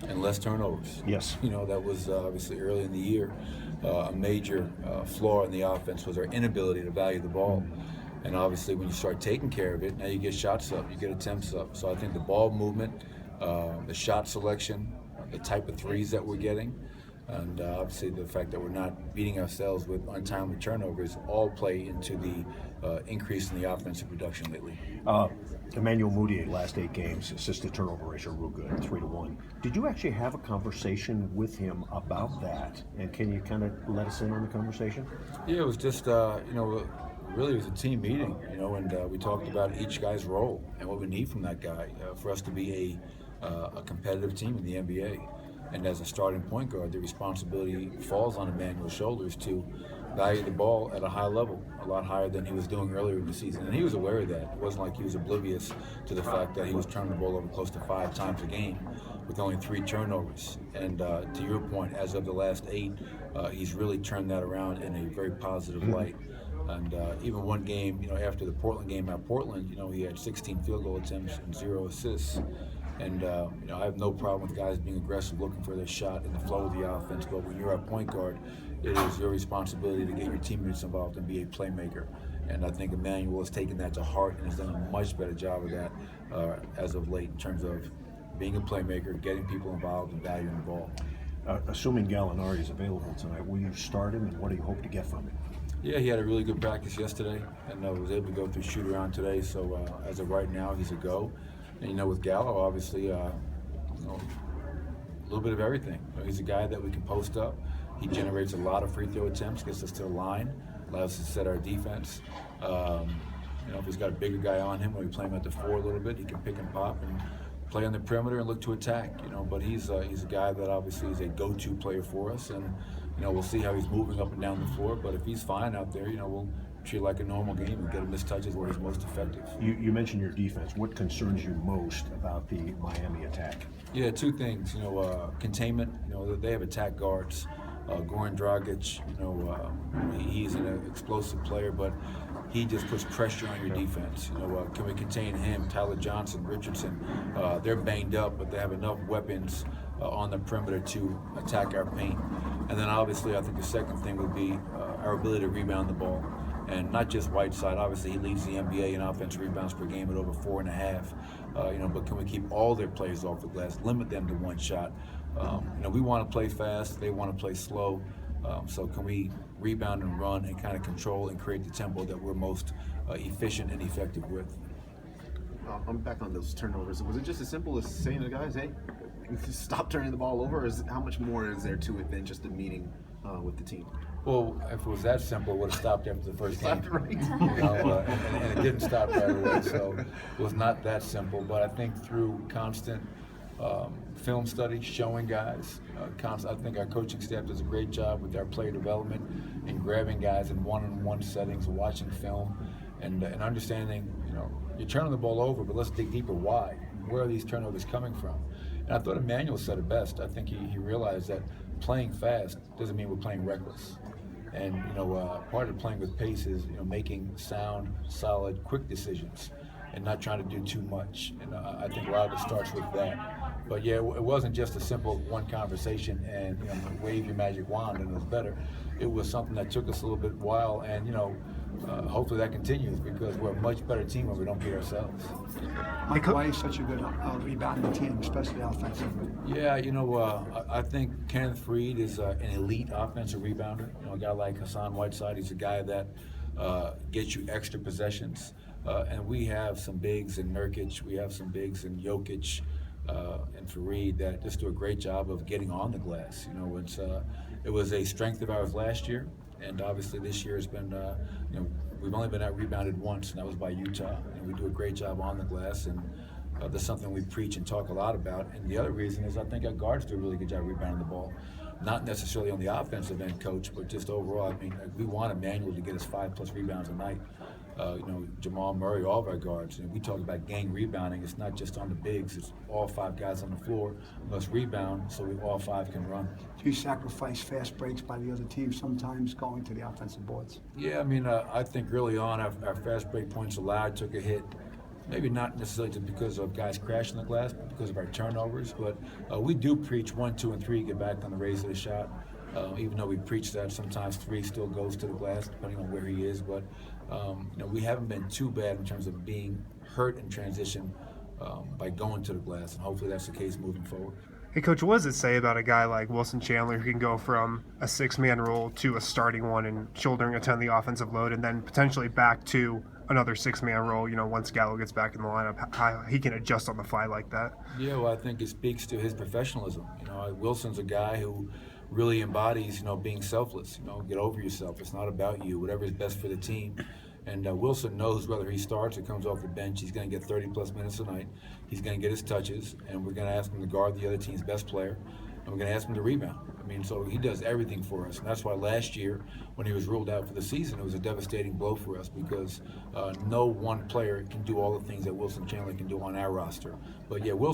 and less turnovers. Yes. That was obviously early in the year. A major flaw in the offense was our inability to value the ball. And obviously, when you start taking care of it, now you get shots up, you get attempts up. So I think the ball movement, the shot selection, the type of threes that we're getting, and obviously the fact that we're not beating ourselves with untimely turnovers all play into the increase in the offensive production lately. Emmanuel Mudiay, last 8 games, assisted turnover ratio real good, 3-1. Did you actually have a conversation with him about that? And can you kind of let us in on the conversation? Yeah, it was just, really it was a team meeting, and we talked about each guy's role and what we need from that guy for us to be a competitive team in the NBA. And as a starting point guard, the responsibility falls on Emmanuel's shoulders to value the ball at a high level, a lot higher than he was doing earlier in the season. And he was aware of that. It wasn't like he was oblivious to the fact that he was turning the ball over close to 5 times a game with only 3 turnovers. And to your point, as of the last 8, he's really turned that around in a very positive light. And even one game, after the Portland game at Portland, he had 16 field goal attempts and 0 assists. And I have no problem with guys being aggressive, looking for their shot in the flow of the offense. But when you're a point guard, it is your responsibility to get your teammates involved and be a playmaker. And I think Emmanuel has taken that to heart and has done a much better job of that as of late in terms of being a playmaker, getting people involved, and valuing the ball. Assuming Gallinari is available tonight, will you start him, and what do you hope to get from him? Yeah, he had a really good practice yesterday, and was able to go through shoot around today. So as of right now, he's a go. And with Gallo, obviously, a little bit of everything. He's a guy that we can post up. He generates a lot of free throw attempts, gets us to the line, allows us to set our defense. If he's got a bigger guy on him, when we play him at the 4 a little bit, he can pick and pop and play on the perimeter and look to attack. But he's a guy that obviously is a go-to player for us, and we'll see how he's moving up and down the floor. But if he's fine out there, we'll treat it like a normal game and get him his touches where he's most effective. You mentioned your defense. What concerns you most about the Miami attack? Yeah, 2 things. Containment. They have attack guards. Goran Dragic, he's an explosive player, but he just puts pressure on your defense. Can we contain him? Tyler Johnson, Richardson, they're banged up, but they have enough weapons on the perimeter to attack our paint. And then obviously I think the second thing would be our ability to rebound the ball. And not just Whiteside. Obviously, he leads the NBA in offensive rebounds per game at over 4.5. But can we keep all their players off the glass, limit them to 1 shot? We want to play fast. They want to play slow. So can we rebound and run and kind of control and create the tempo that we're most efficient and effective with? I'm back on those turnovers. Was it just as simple as saying to the guys, hey, stop turning the ball over? Or how much more is there to it than just a meeting with the team? Well, if it was that simple, it would have stopped after the first game. Right. And it didn't stop right away, so it was not that simple. But I think through constant film study, showing guys, I think our coaching staff does a great job with our player development and grabbing guys in one-on-one settings, watching film, and understanding, you're turning the ball over, but let's dig deeper. Why? Where are these turnovers coming from? And I thought Emmanuel said it best. I think he realized that playing fast doesn't mean we're playing reckless. And part of playing with pace is making sound, solid, quick decisions, and not trying to do too much. And I think a lot of it starts with that. But yeah, it wasn't just a simple one conversation and wave your magic wand and it was better. It was something that took us a little bit while, and hopefully that continues because we're a much better team when we don't beat ourselves. Mike, why is such a good rebounding team, especially offensively? Yeah, I think Kenneth Faried is an elite offensive rebounder. A guy like Hassan Whiteside, he's a guy that gets you extra possessions. And we have some bigs in Nurkic, we have some bigs in Jokic and Faried that just do a great job of getting on the glass. It was a strength of ours last year. And obviously this year has been, we've only been out rebounded once, and that was by Utah. And we do a great job on the glass, and that's something we preach and talk a lot about. And the other reason is I think our guards do a really good job rebounding the ball. Not necessarily on the offensive end, coach, but just overall. I mean, we want Emmanuel to get us 5+ rebounds a night. Jamal Murray, all of our guards. And we talk about gang rebounding. It's not just on the bigs. It's all 5 guys on the floor must rebound so we all 5 can run. Do you sacrifice fast breaks by the other team sometimes going to the offensive boards? Yeah, I think early on our fast break points allowed took a hit. Maybe not necessarily just because of guys crashing the glass, but because of our turnovers. But we do preach 1, 2, and 3, get back on the raise of the shot. Even though we preach that, sometimes 3 still goes to the glass, depending on where he is. But we haven't been too bad in terms of being hurt in transition by going to the glass, and hopefully that's the case moving forward. Hey, Coach, what does it say about a guy like Wilson Chandler who can go from a 6-man role to a starting one and shouldering a ton of the offensive load, and then potentially back to another 6-man role, once Gallo gets back in the lineup, how he can adjust on the fly like that? Yeah, well, I think it speaks to his professionalism. Wilson's a guy who really embodies, being selfless. Get over yourself. It's not about you. Whatever is best for the team. And Wilson knows whether he starts or comes off the bench, he's going to get 30-plus minutes a night. He's going to get his touches, and we're going to ask him to guard the other team's best player, and we're going to ask him to rebound. So he does everything for us, and that's why last year, when he was ruled out for the season, it was a devastating blow for us because no one player can do all the things that Wilson Chandler can do on our roster. But yeah, Wilson